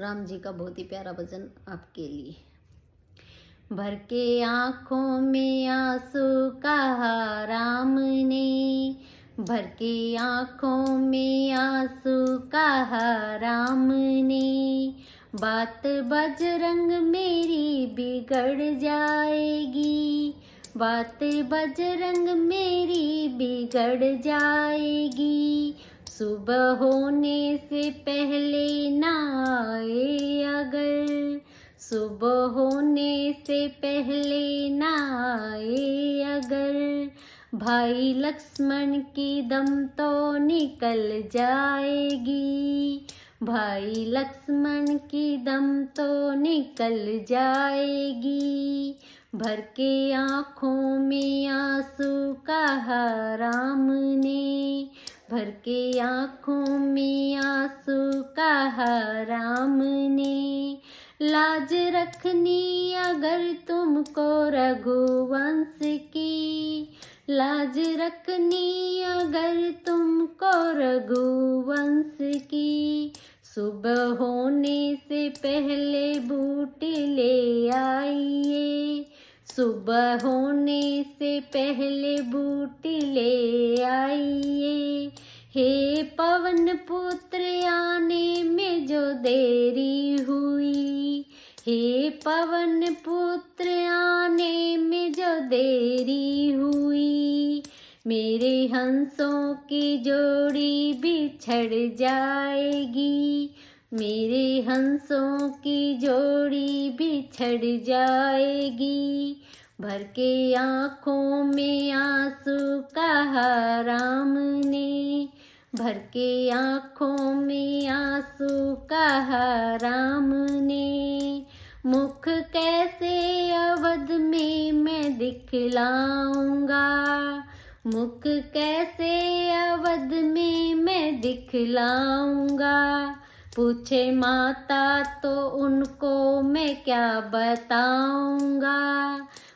राम जी का बहुत ही प्यारा भजन आपके लिए। भर के आँखों में आंसू कहा राम ने, भर के आँखों में आंसू कहा राम ने, बात बजरंग मेरी बिगड़ जाएगी, बात बजरंग मेरी बिगड़ जाएगी, सुबह होने से पहले ना आए अगर, सुबह होने से पहले ना आए अगर, भाई लक्ष्मण की दम तो निकल जाएगी, भाई लक्ष्मण की दम तो निकल जाएगी, भर के आँखों में आंसू कहा राम ने, भर के आँखों में आंसू कहा राम ने, लाज रखनी अगर तुमको रघुवंश की, लाज रखनी अगर तुमको रघुवंश की, सुबह होने से पहले बूटी ले आइए, सुबह होने से पहले बूटी ले आइए, हे पवन पुत्र आने में जो देरी हुई, हे पवन पुत्र आने में जो देरी हुई, मेरे हंसों की जोड़ी बिछड़ जाएगी, मेरे हंसों की जोड़ी बिछड़ जाएगी, भर के आँखों में आंसू कहा राम ने, भर के आँखों में आंसू कहा राम ने, मुख कैसे अवध में मैं दिखलाऊंगा, मुख कैसे अवध में मैं दिखलाऊंगा, पूछे माता तो उनको मैं क्या बताऊंगा,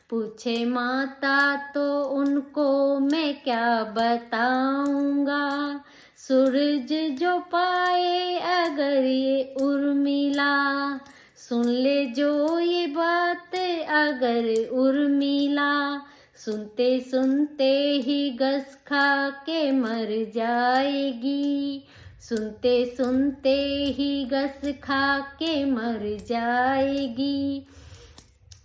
पूछे माता तो उनको मैं क्या बताऊंगा, सूरज जो पाए अगर ये उर्मिला, सुन ले जो ये बात अगर उर्मिला, सुनते सुनते ही घस खा के मर जाएगी, सुनते सुनते ही घस खा के मर जाएगी,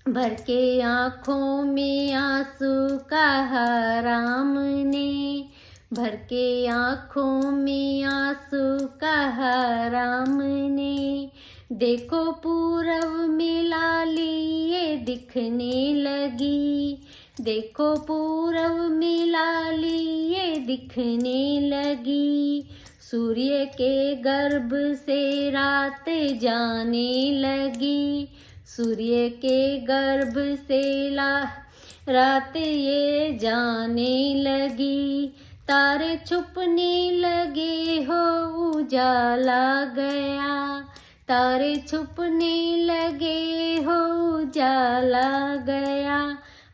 भर के आँखों में आंसू कहा राम ने, भर के आँखों में आंसू कहा राम ने, देखो पूरब में लाली ये दिखने लगी, देखो पूरब में लाली ये दिखने लगी, सूर्य के गर्भ से रात जाने लगी, सूर्य के गर्भ से रात ये जाने लगी, तारे छुपने लगे हो उजाला गया, तारे छुपने लगे हो उजाला गया,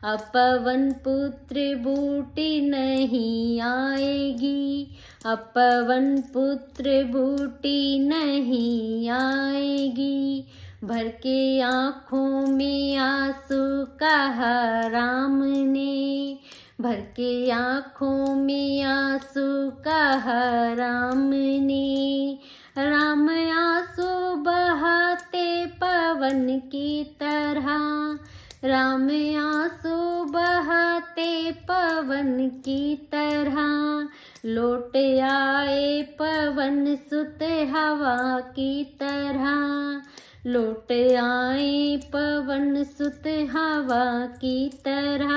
अब पवन पुत्र बूटी नहीं आएगी, अब पवन पुत्र बूटी नहीं आएगी, भर के आँखों में आंसू कहा राम ने, भर के आँखों में आंसू कहा राम ने, राम आंसू बहाते पवन की तरह, राम आंसू बहाते पवन की तरह, लौट आए पवन सुत हवा की तरह, लौट आए पवन सुत हवा की तरह,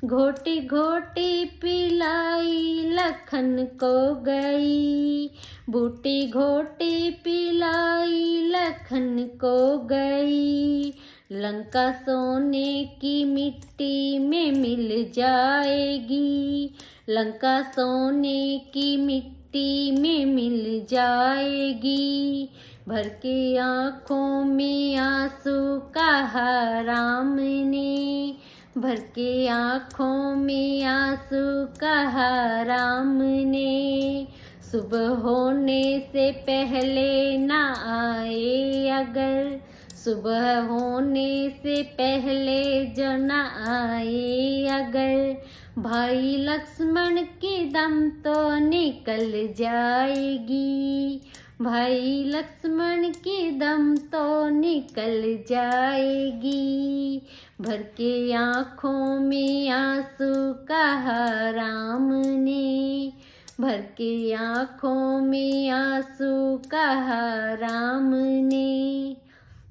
घोटी घोटी पिलाई लखन को गई, बूटी घोटी पिलाई लखन को गई, लंका सोने की मिट्टी में मिल जाएगी, लंका सोने की मिट्टी में मिल जाएगी, भर के आँखों में आंसू कहा राम ने, भर के आँखों में आंसू कहा राम ने, सुबह होने से पहले ना आए अगर सुबह होने से पहले जो न आए अगर भाई लक्ष्मण की दम तो निकल जाएगी, भाई लक्ष्मण की दम तो निकल जाएगी। भर के आँखों में आंसू कहा राम ने, भर के आँखों में आंसू कहा राम ने।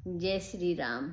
जय श्री राम।